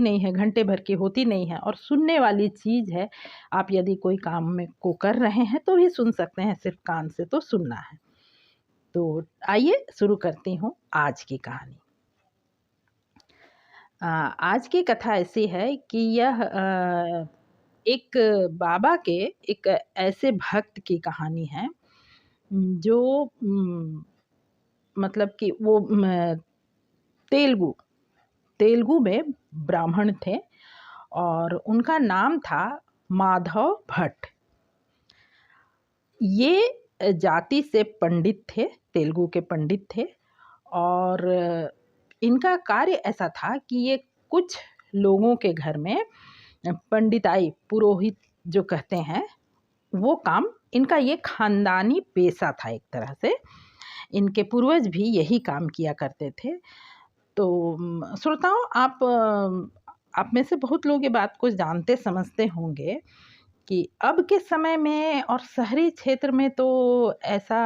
नहीं है, घंटे भर की होती नहीं है और सुनने वाली चीज़ है। आप यदि कोई काम में को कर रहे हैं तो भी सुन सकते हैं, सिर्फ कान से तो सुनना है। तो आइए शुरू करती हूँ आज की कहानी। आज की कथा ऐसी है कि यह एक बाबा के एक ऐसे भक्त की कहानी है जो मतलब कि वो तेलुगु तेलुगु में ब्राह्मण थे और उनका नाम था माधव भट्ट। ये जाति से पंडित थे, तेलुगु के पंडित थे और इनका कार्य ऐसा था कि ये कुछ लोगों के घर में पंडिताई, पुरोहित जो कहते हैं, वो काम इनका ये खानदानी पेशा था। एक तरह से इनके पूर्वज भी यही काम किया करते थे। तो श्रोताओं, आप में से बहुत लोग ये बात को जानते समझते होंगे कि अब के समय में और शहरी क्षेत्र में तो ऐसा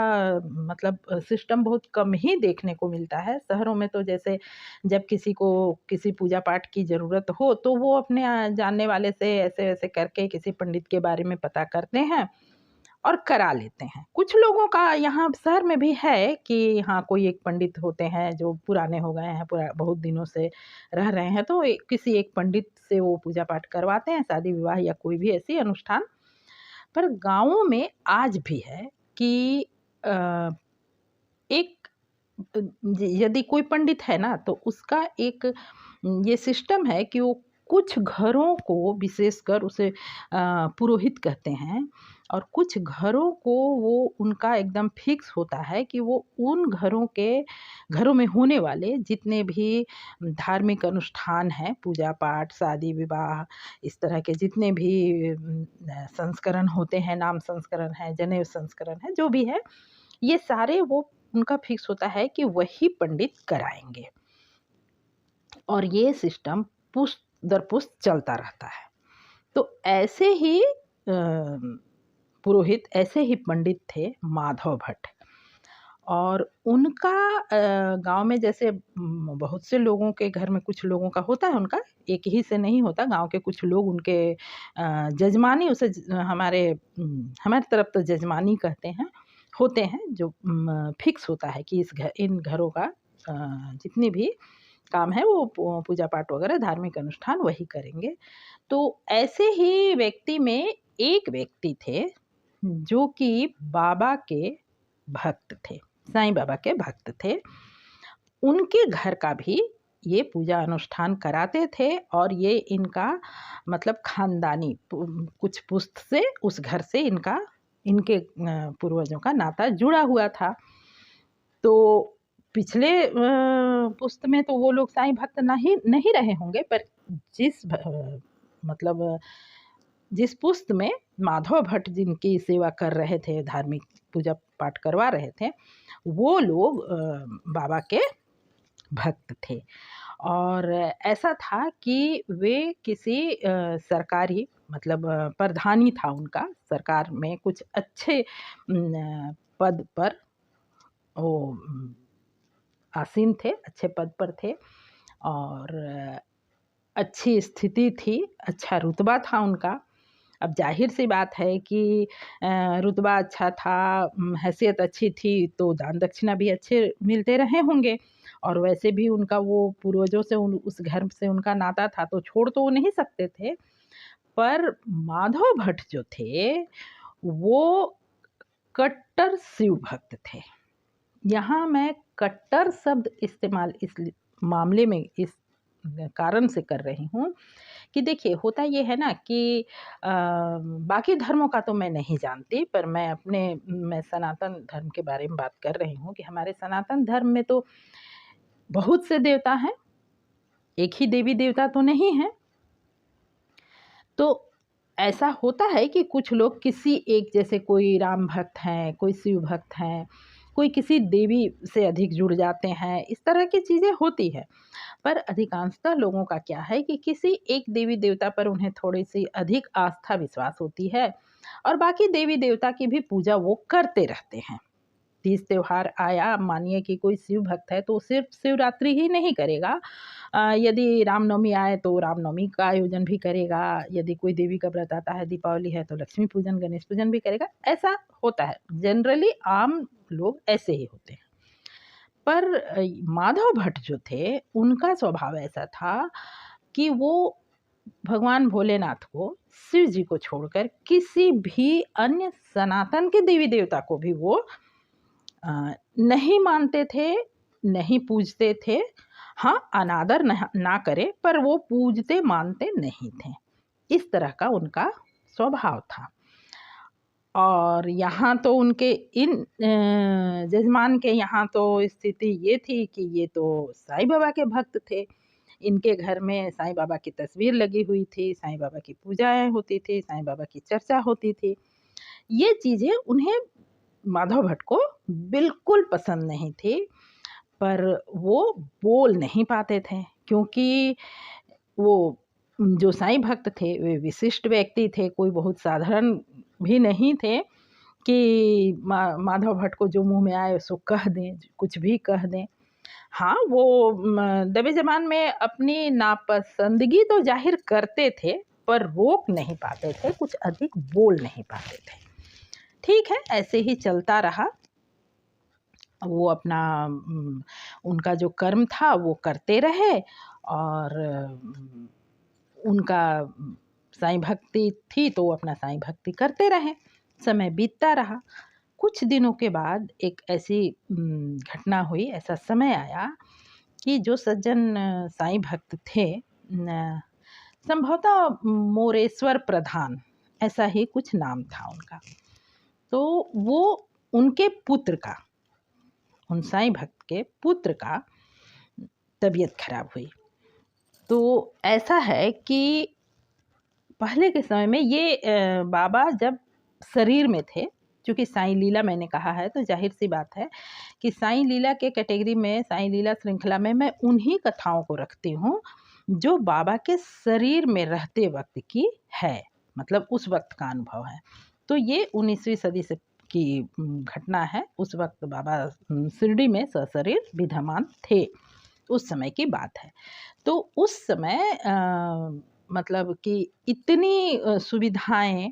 मतलब सिस्टम बहुत कम ही देखने को मिलता है। शहरों में तो जैसे जब किसी को किसी पूजा पाठ की ज़रूरत हो तो वो अपने जानने वाले से ऐसे वैसे करके किसी पंडित के बारे में पता करते हैं और करा लेते हैं। कुछ लोगों का यहाँ शहर में भी है कि हाँ, कोई एक पंडित होते हैं जो पुराने हो गए हैं, बहुत दिनों से रह रहे हैं, तो किसी एक पंडित से वो पूजा पाठ करवाते हैं, शादी विवाह या कोई भी ऐसी अनुष्ठान। पर गाँवों में आज भी है कि एक यदि कोई पंडित है ना तो उसका एक ये सिस्टम है कि वो कुछ घरों को विशेषकर उसे पुरोहित कहते हैं और कुछ घरों को वो उनका एकदम फिक्स होता है कि वो उन घरों में होने वाले जितने भी धार्मिक अनुष्ठान हैं, पूजा पाठ, शादी विवाह, इस तरह के जितने भी संस्करण होते हैं, नाम संस्करण है, जनेऊ संस्करण है, जो भी है, ये सारे वो उनका फिक्स होता है कि वही पंडित कराएंगे और ये सिस्टम पुश्त दर पुश्त चलता रहता है। तो ऐसे ही पुरोहित, ऐसे ही पंडित थे माधव भट्ट और उनका गांव में जैसे बहुत से लोगों के घर में कुछ लोगों का होता है, उनका एक ही से नहीं होता। गांव के कुछ लोग उनके जजमानी, उसे हमारी तरफ तो जजमानी कहते हैं, होते हैं, जो फिक्स होता है कि इन घरों का जितनी भी काम है वो पूजा पाठ वगैरह धार्मिक अनुष्ठान वही करेंगे। तो ऐसे ही व्यक्ति में एक व्यक्ति थे जो कि बाबा के भक्त थे, साईं बाबा के भक्त थे। उनके घर का भी ये पूजा अनुष्ठान कराते थे और ये इनका मतलब खानदानी कुछ पुश्त से उस घर से इनके पूर्वजों का नाता जुड़ा हुआ था। तो पिछले पुश्त में तो वो लोग साईं भक्त नहीं रहे होंगे, पर जिस पुश्त में माधव भट्ट जिनकी सेवा कर रहे थे, धार्मिक पूजा पाठ करवा रहे थे, वो लोग बाबा के भक्त थे। और ऐसा था कि वे किसी सरकारी मतलब प्रधानी था उनका, सरकार में कुछ अच्छे पद पर वो आसीन थे, अच्छे पद पर थे और अच्छी स्थिति थी, अच्छा रुतबा था उनका। अब जाहिर सी बात है कि रुतबा अच्छा था, हैसियत अच्छी थी, तो दान दक्षिणा भी अच्छे मिलते रहे होंगे और वैसे भी उनका वो पूर्वजों से उस घर से उनका नाता था, तो छोड़ तो वो नहीं सकते थे। पर माधव भट्ट जो थे वो कट्टर शिव भक्त थे। यहाँ मैं कट्टर शब्द इस्तेमाल इस मामले में इस कारण से कर रही हूँ कि देखिए, होता ये है ना कि बाकी धर्मों का तो मैं नहीं जानती, पर मैं सनातन धर्म के बारे में बात कर रही हूँ कि हमारे सनातन धर्म में तो बहुत से देवता हैं, एक ही देवी देवता तो नहीं है। तो ऐसा होता है कि कुछ लोग किसी एक, जैसे कोई राम भक्त हैं, कोई शिव भक्त हैं, कोई किसी देवी से अधिक जुड़ जाते हैं, इस तरह की चीज़ें होती है। पर अधिकांशतः लोगों का क्या है कि किसी एक देवी देवता पर उन्हें थोड़ी सी अधिक आस्था विश्वास होती है और बाकी देवी देवता की भी पूजा वो करते रहते हैं। तीज त्यौहार आया, मानिए कि कोई शिव भक्त है तो सिर्फ शिवरात्रि ही नहीं करेगा, यदि रामनवमी आए तो रामनवमी का आयोजन भी करेगा, यदि कोई देवी का व्रत आता है, दीपावली है तो लक्ष्मी पूजन गणेश पूजन भी करेगा। ऐसा होता है, जनरली आम लोग ऐसे ही होते हैं। पर माधव भट्ट जो थे उनका स्वभाव ऐसा था कि वो भगवान भोलेनाथ को, शिव जी को छोड़कर किसी भी अन्य सनातन के देवी देवता को भी वो नहीं मानते थे, नहीं पूजते थे। हाँ, अनादर ना करे, पर वो पूजते मानते नहीं थे। इस तरह का उनका स्वभाव था। और यहाँ तो उनके इन जजमान के यहाँ तो स्थिति ये थी कि ये तो साईं बाबा के भक्त थे। इनके घर में साईं बाबा की तस्वीर लगी हुई थी, साईं बाबा की पूजाएं होती थी, साईं बाबा की चर्चा होती थी। ये चीज़ें उन्हें, माधव भट्ट को बिल्कुल पसंद नहीं थी, पर वो बोल नहीं पाते थे क्योंकि वो जो साईं भक्त थे वे विशिष्ट व्यक्ति थे, कोई बहुत साधारण भी नहीं थे कि माधव भट्ट को जो मुँह में आए सो कह दें, कुछ भी कह दें। हाँ, वो दबे ज़बान में अपनी नापसंदगी तो ज़ाहिर करते थे, पर रोक नहीं पाते थे, कुछ अधिक बोल नहीं पाते थे। ठीक है, ऐसे ही चलता रहा। वो अपना उनका जो कर्म था वो करते रहे और उनका साईं भक्ति थी तो वो अपना साईं भक्ति करते रहे। समय बीतता रहा। कुछ दिनों के बाद एक ऐसी घटना हुई, ऐसा समय आया कि जो सज्जन साईं भक्त थे, संभवतः मोरेश्वर प्रधान, ऐसा ही कुछ नाम था उनका, तो वो उनके पुत्र का, उन साईं भक्त के पुत्र का तबीयत खराब हुई। तो ऐसा है कि पहले के समय में ये बाबा जब शरीर में थे, क्योंकि साईं लीला मैंने कहा है तो जाहिर सी बात है कि साईं लीला के कैटेगरी में, साईं लीला श्रृंखला में मैं उन्हीं कथाओं को रखती हूँ जो बाबा के शरीर में रहते वक्त की है, मतलब उस वक्त का अनुभव है। तो ये 19वीं सदी से की घटना है। उस वक्त बाबा शिरडी में सशरीर विद्यमान थे, उस समय की बात है। तो उस समय मतलब कि इतनी सुविधाएं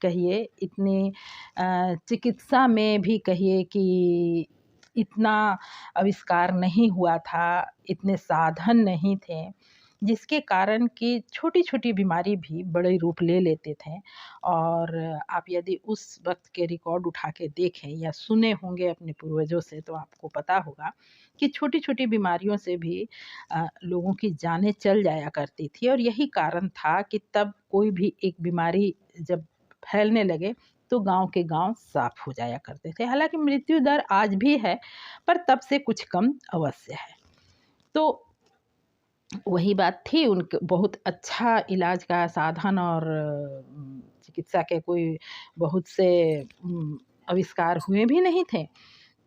कहिए, इतनी चिकित्सा में भी कहिए कि इतना आविष्कार नहीं हुआ था, इतने साधन नहीं थे, जिसके कारण कि छोटी छोटी बीमारी भी बड़े रूप ले लेते थे। और आप यदि उस वक्त के रिकॉर्ड उठा के देखें या सुने होंगे अपने पूर्वजों से तो आपको पता होगा कि छोटी छोटी बीमारियों से भी लोगों की जानें चल जाया करती थी। और यही कारण था कि तब कोई भी एक बीमारी जब फैलने लगे तो गांव के गांव साफ हो जाया करते थे। हालांकि मृत्यु दर आज भी है, पर तब से कुछ कम अवश्य है। तो वही बात थी, उनके बहुत अच्छा इलाज का साधन और चिकित्सा के कोई बहुत से आविष्कार हुए भी नहीं थे।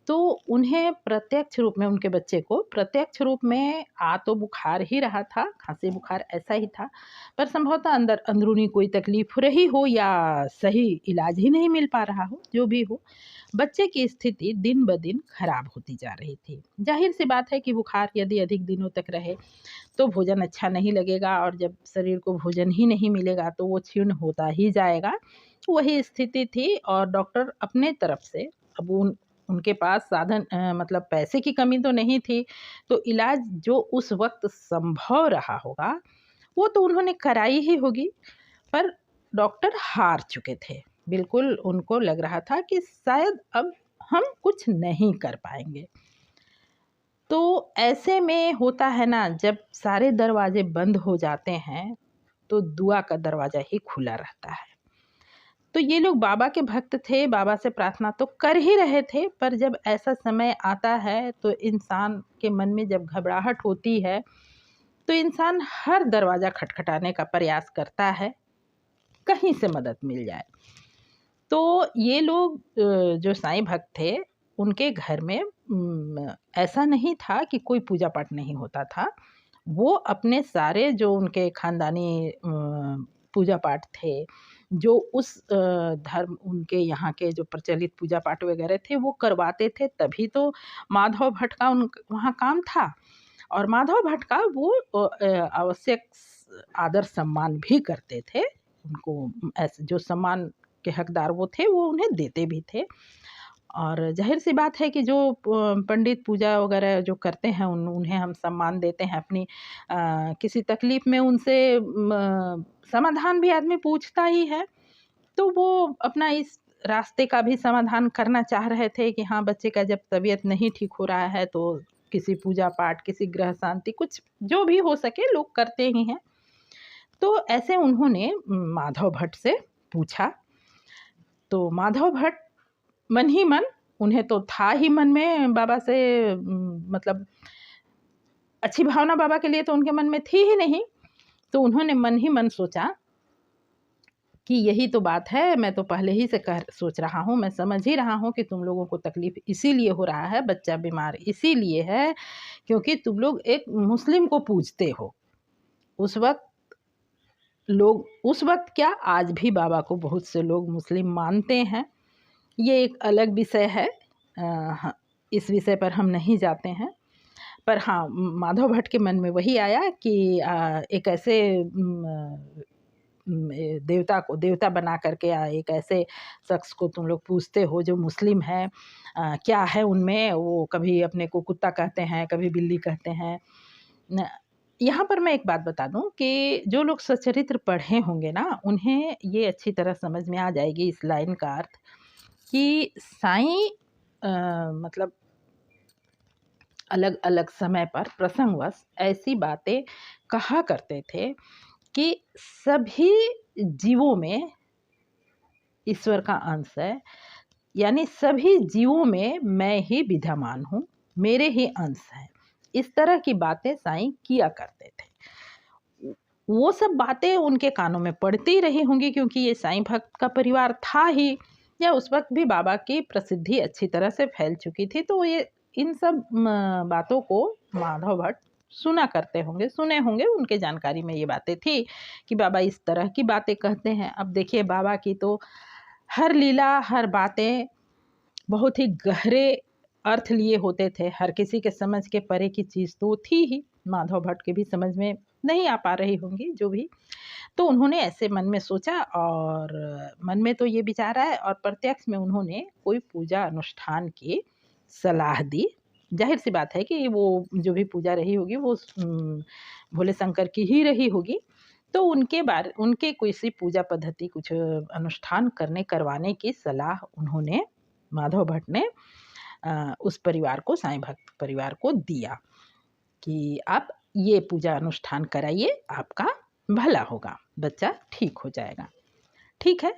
तो उन्हें प्रत्यक्ष रूप में, उनके बच्चे को प्रत्यक्ष रूप में आ तो बुखार ही रहा था, खांसी बुखार ऐसा ही था, पर संभवतः अंदरूनी कोई तकलीफ रही हो या सही इलाज ही नहीं मिल पा रहा हो, जो भी हो, बच्चे की स्थिति दिन ब दिन खराब होती जा रही थी। जाहिर सी बात है कि बुखार यदि अधिक दिनों तक रहे तो भोजन अच्छा नहीं लगेगा, और जब शरीर को भोजन ही नहीं मिलेगा तो वो क्षीण होता ही जाएगा। वही स्थिति थी और डॉक्टर अपने तरफ से, अब उनके पास साधन मतलब पैसे की कमी तो नहीं थी, तो इलाज जो उस वक्त संभव रहा होगा वो तो उन्होंने कराई ही होगी, पर डॉक्टर हार चुके थे। बिल्कुल उनको लग रहा था कि शायद अब हम कुछ नहीं कर पाएंगे। तो ऐसे में होता है ना, जब सारे दरवाजे बंद हो जाते हैं तो दुआ का दरवाज़ा ही खुला रहता है। तो ये लोग बाबा के भक्त थे, बाबा से प्रार्थना तो कर ही रहे थे, पर जब ऐसा समय आता है तो इंसान के मन में जब घबराहट होती है तो इंसान हर दरवाज़ा खटखटाने का प्रयास करता है, कहीं से मदद मिल जाए। तो ये लोग जो साईं भक्त थे, उनके घर में ऐसा नहीं था कि कोई पूजा पाठ नहीं होता था। वो अपने सारे जो उनके ख़ानदानी पूजा पाठ थे, जो उस धर्म उनके यहाँ के जो प्रचलित पूजा पाठ वगैरह थे वो करवाते थे, तभी तो माधव भट्ट का उन वहाँ काम था। और माधव भट्ट का वो आवश्यक आदर सम्मान भी करते थे। उनको ऐसे जो सम्मान के हकदार वो थे वो उन्हें देते भी थे। और जाहिर सी बात है कि जो पंडित पूजा वगैरह जो करते हैं उन्हें हम सम्मान देते हैं। अपनी किसी तकलीफ़ में उनसे समाधान भी आदमी पूछता ही है। तो वो अपना इस रास्ते का भी समाधान करना चाह रहे थे कि हाँ, बच्चे का जब तबीयत नहीं ठीक हो रहा है तो किसी पूजा पाठ, किसी ग्रह शांति, कुछ जो भी हो सके लोग करते ही हैं। तो ऐसे उन्होंने माधव भट्ट से पूछा। तो माधव भट्ट मन ही मन, उन्हें तो था ही मन में बाबा से मतलब अच्छी भावना बाबा के लिए तो उनके मन में थी ही नहीं। तो उन्होंने मन ही मन सोचा कि यही तो बात है, मैं तो पहले ही से सोच रहा हूँ, मैं समझ ही रहा हूँ कि तुम लोगों को तकलीफ़ इसीलिए हो रहा है, बच्चा बीमार इसीलिए है क्योंकि तुम लोग एक मुस्लिम को पूजते हो। उस वक्त क्या, आज भी बाबा को बहुत से लोग मुस्लिम मानते हैं। ये एक अलग विषय है, इस विषय पर हम नहीं जाते हैं। पर हाँ, माधव भट्ट के मन में वही आया कि एक ऐसे देवता को देवता बना करके एक ऐसे शख्स को तुम लोग पूजते हो जो मुस्लिम है। क्या है उनमें, वो कभी अपने को कुत्ता कहते हैं, कभी बिल्ली कहते हैं। यहाँ पर मैं एक बात बता दूं कि जो लोग सच्चरित्र पढ़े होंगे ना, उन्हें ये अच्छी तरह समझ में आ जाएगी इस लाइन का अर्थ कि साईं मतलब अलग अलग समय पर प्रसंगवश ऐसी बातें कहा करते थे कि सभी जीवों में ईश्वर का अंश है, यानी सभी जीवों में मैं ही विद्यमान हूँ, मेरे ही अंश है। इस तरह की बातें साईं किया करते थे। वो सब बातें उनके कानों में पड़ती रही होंगी क्योंकि ये साईं भक्त का परिवार था ही, या उस वक्त भी बाबा की प्रसिद्धि अच्छी तरह से फैल चुकी थी। तो ये इन सब बातों को माधव भट्ट सुना करते होंगे, सुने होंगे, उनके जानकारी में ये बातें थी कि बाबा इस तरह की बातें कहते हैं। अब देखिए, बाबा की तो हर लीला, हर बातें बहुत ही गहरे अर्थ लिए होते थे। हर किसी के समझ के परे की चीज़ तो थी ही, माधव भट्ट के भी समझ में नहीं आ पा रही होंगी जो भी। तो उन्होंने ऐसे मन में सोचा और मन में तो ये विचार आया और प्रत्यक्ष में उन्होंने कोई पूजा अनुष्ठान की सलाह दी। जाहिर सी बात है कि वो जो भी पूजा रही होगी वो भोले शंकर की ही रही होगी। तो उनके कोई सी पूजा पद्धति, कुछ अनुष्ठान करवाने की सलाह उन्होंने, माधव भट्ट ने उस परिवार को, साईं भक्त परिवार को दिया कि आप ये पूजा अनुष्ठान कराइए, आपका भला होगा, बच्चा ठीक हो जाएगा। ठीक है,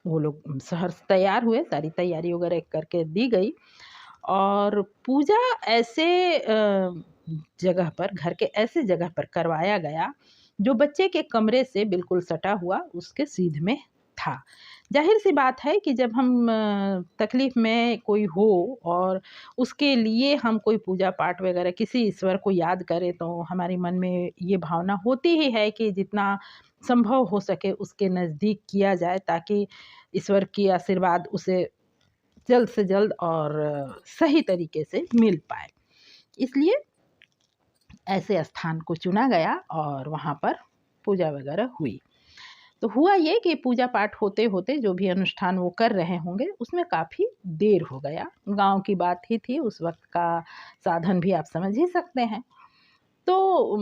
वो लोग शहर से तैयार हुए, सारी तैयारी वगैरह करके दी गई और पूजा ऐसे जगह पर, घर के ऐसे जगह पर करवाया गया जो बच्चे के कमरे से बिल्कुल सटा हुआ उसके सीध में था। जाहिर सी बात है कि जब हम तकलीफ़ में कोई हो और उसके लिए हम कोई पूजा पाठ वगैरह किसी ईश्वर को याद करें तो हमारे मन में ये भावना होती ही है कि जितना संभव हो सके उसके नज़दीक किया जाए ताकि ईश्वर की आशीर्वाद उसे जल्द से जल्द और सही तरीके से मिल पाए। इसलिए ऐसे स्थान को चुना गया और वहाँ पर पूजा वगैरह हुई। तो हुआ ये कि पूजा पाठ होते होते जो भी अनुष्ठान वो कर रहे होंगे उसमें काफ़ी देर हो गया। गांव की बात ही थी, उस वक्त का साधन भी आप समझ ही सकते हैं। तो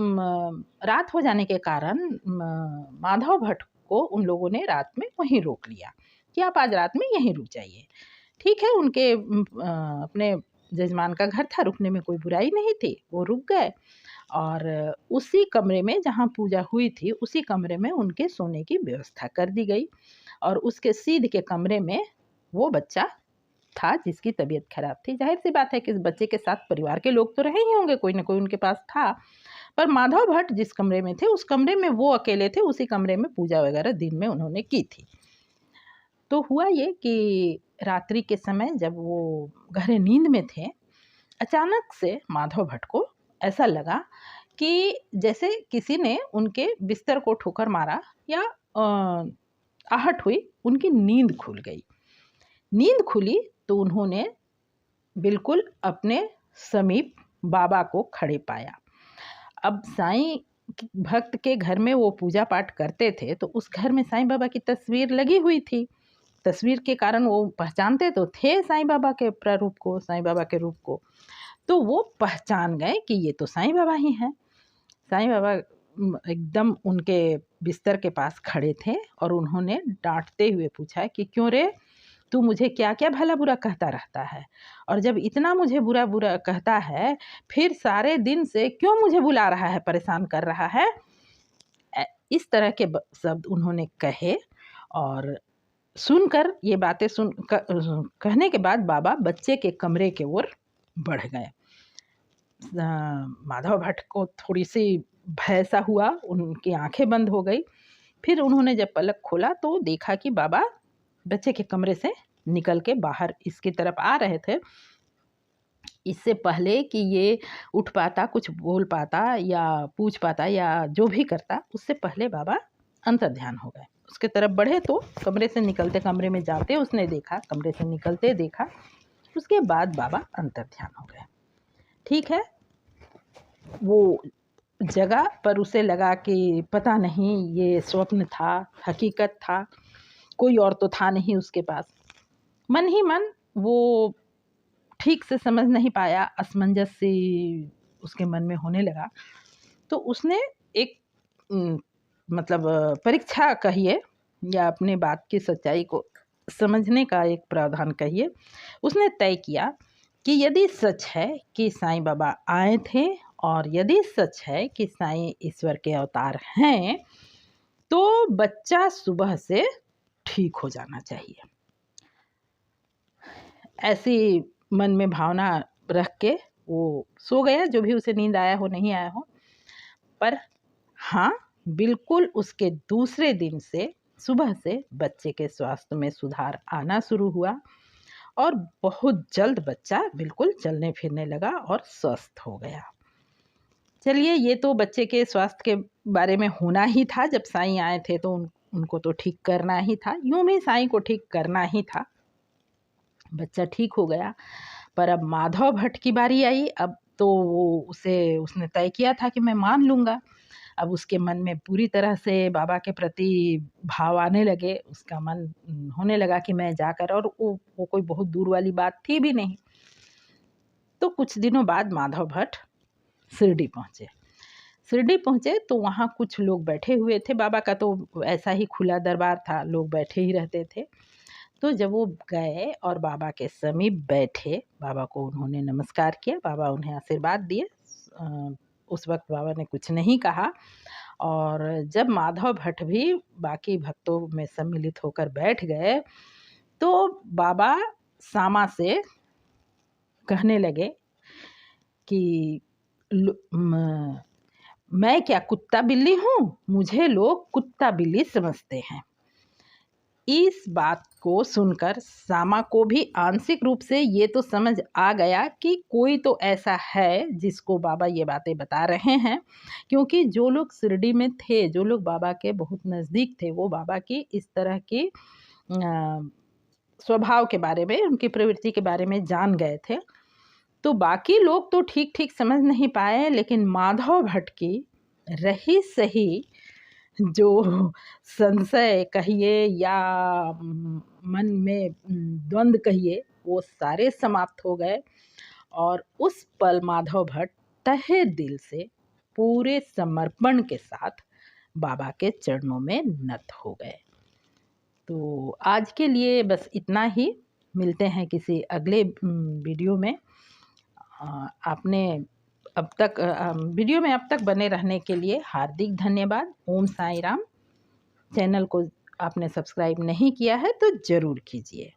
रात हो जाने के कारण माधव भट्ट को उन लोगों ने रात में वहीं रोक लिया कि आप आज रात में यहीं रुक जाइए। ठीक है, उनके अपने जजमान का घर था, रुकने में कोई बुराई नहीं थी, वो रुक गए। और उसी कमरे में जहाँ पूजा हुई थी उसी कमरे में उनके सोने की व्यवस्था कर दी गई और उसके सीध के कमरे में वो बच्चा था जिसकी तबीयत खराब थी। जाहिर सी बात है कि इस बच्चे के साथ परिवार के लोग तो रहे ही होंगे, कोई ना कोई उनके पास था। पर माधव भट्ट जिस कमरे में थे उस कमरे में वो अकेले थे, उसी कमरे में पूजा वगैरह दिन में उन्होंने की थी। तो हुआ ये कि रात्रि के समय जब वो गहरे नींद में थे, अचानक से माधव भट्ट को ऐसा लगा कि जैसे किसी ने उनके बिस्तर को ठोकर मारा या आहट हुई, उनकी नींद खुल गई। नींद खुली तो उन्होंने बिल्कुल अपने समीप बाबा को खड़े पाया। अब साईं भक्त के घर में वो पूजा पाठ करते थे, तो उस घर में साईं बाबा की तस्वीर लगी हुई थी। तस्वीर के कारण वो पहचानते तो थे साईं बाबा के प्रारूप को, साईं बाबा के रूप को। तो वो पहचान गए कि ये तो साईं बाबा ही हैं। साईं बाबा एकदम उनके बिस्तर के पास खड़े थे और उन्होंने डांटते हुए पूछा कि क्यों रे, तू मुझे क्या क्या भला बुरा कहता रहता है, और जब इतना मुझे बुरा बुरा कहता है, फिर सारे दिन से क्यों मुझे बुला रहा है, परेशान कर रहा है। इस तरह के शब्द उन्होंने कहे। और सुनकर ये बातें कहने के बाद बाबा बच्चे के कमरे की ओर बढ़ गए। माधव भट्ट को थोड़ी सी भय सा हुआ, उनकी आंखें बंद हो गई। फिर उन्होंने जब पलक खोला तो देखा कि बाबा बच्चे के कमरे से निकल के बाहर इसकी तरफ आ रहे थे। इससे पहले कि ये उठ पाता, कुछ बोल पाता या पूछ पाता या जो भी करता, उससे पहले बाबा अंतर्ध्यान हो गए। उसके तरफ बढ़े तो कमरे से निकलते, कमरे में जाते उसने देखा, कमरे से निकलते देखा। उसके बाद बाबा अंतर्ध्यान हो गए। ठीक है, वो जगह पर उसे लगा कि पता नहीं ये स्वप्न था, हकीकत था, कोई और तो था नहीं उसके पास। मन ही मन वो ठीक से समझ नहीं पाया, असमंजस से उसके मन में होने लगा। तो उसने एक मतलब परीक्षा कहिए या अपने बात की सच्चाई को समझने का एक प्रावधान कहिए, उसने तय किया कि यदि सच है कि साईं बाबा आए थे और यदि सच है कि साईं ईश्वर के अवतार हैं, तो बच्चा सुबह से ठीक हो जाना चाहिए। ऐसी मन में भावना रख के वो सो गया, जो भी उसे नींद आया हो नहीं आया हो। पर हाँ, बिल्कुल उसके दूसरे दिन से सुबह से बच्चे के स्वास्थ्य में सुधार आना शुरू हुआ और बहुत जल्द बच्चा बिल्कुल चलने फिरने लगा और स्वस्थ हो गया। चलिए, ये तो बच्चे के स्वास्थ्य के बारे में होना ही था। जब साईं आए थे तो उनको तो ठीक करना ही था, यूं भी साईं को ठीक करना ही था। बच्चा ठीक हो गया। पर अब माधव भट्ट की बारी आई। अब तो उसने तय किया था कि मैं मान लूँगा। अब उसके मन में पूरी तरह से बाबा के प्रति भाव आने लगे। उसका मन होने लगा कि मैं जाकर, और वो कोई बहुत दूर वाली बात थी भी नहीं। तो कुछ दिनों बाद माधव भट्ट शिरडी पहुँचे तो वहाँ कुछ लोग बैठे हुए थे। बाबा का तो ऐसा ही खुला दरबार था, लोग बैठे ही रहते थे। तो जब वो गए और बाबा के समीप बैठे, बाबा को उन्होंने नमस्कार किया, बाबा उन्हें आशीर्वाद दिए। उस वक्त बाबा ने कुछ नहीं कहा। और जब माधव भट्ट भी बाकी भक्तों में सम्मिलित होकर बैठ गए तो बाबा सामा से कहने लगे कि मैं क्या कुत्ता बिल्ली हूँ, मुझे लोग कुत्ता बिल्ली समझते हैं। इस बात को सुनकर सामा को भी आंशिक रूप से ये तो समझ आ गया कि कोई तो ऐसा है जिसको बाबा ये बातें बता रहे हैं, क्योंकि जो लोग शिरडी में थे, जो लोग बाबा के बहुत नज़दीक थे, वो बाबा की इस तरह की स्वभाव के बारे में, उनकी प्रवृत्ति के बारे में जान गए थे। तो बाकी लोग तो ठीक ठीक समझ नहीं पाए, लेकिन माधव भट्ट की रही सही जो संशय कहिए या मन में द्वंद्व कहिए, वो सारे समाप्त हो गए। और उस पल माधव भट्ट तहे दिल से पूरे समर्पण के साथ बाबा के चरणों में नत हो गए। तो आज के लिए बस इतना ही। मिलते हैं किसी अगले वीडियो में। आपने अब तक वीडियो में अब तक बने रहने के लिए हार्दिक धन्यवाद। ओम साईं राम। चैनल को आपने सब्सक्राइब नहीं किया है तो ज़रूर कीजिए।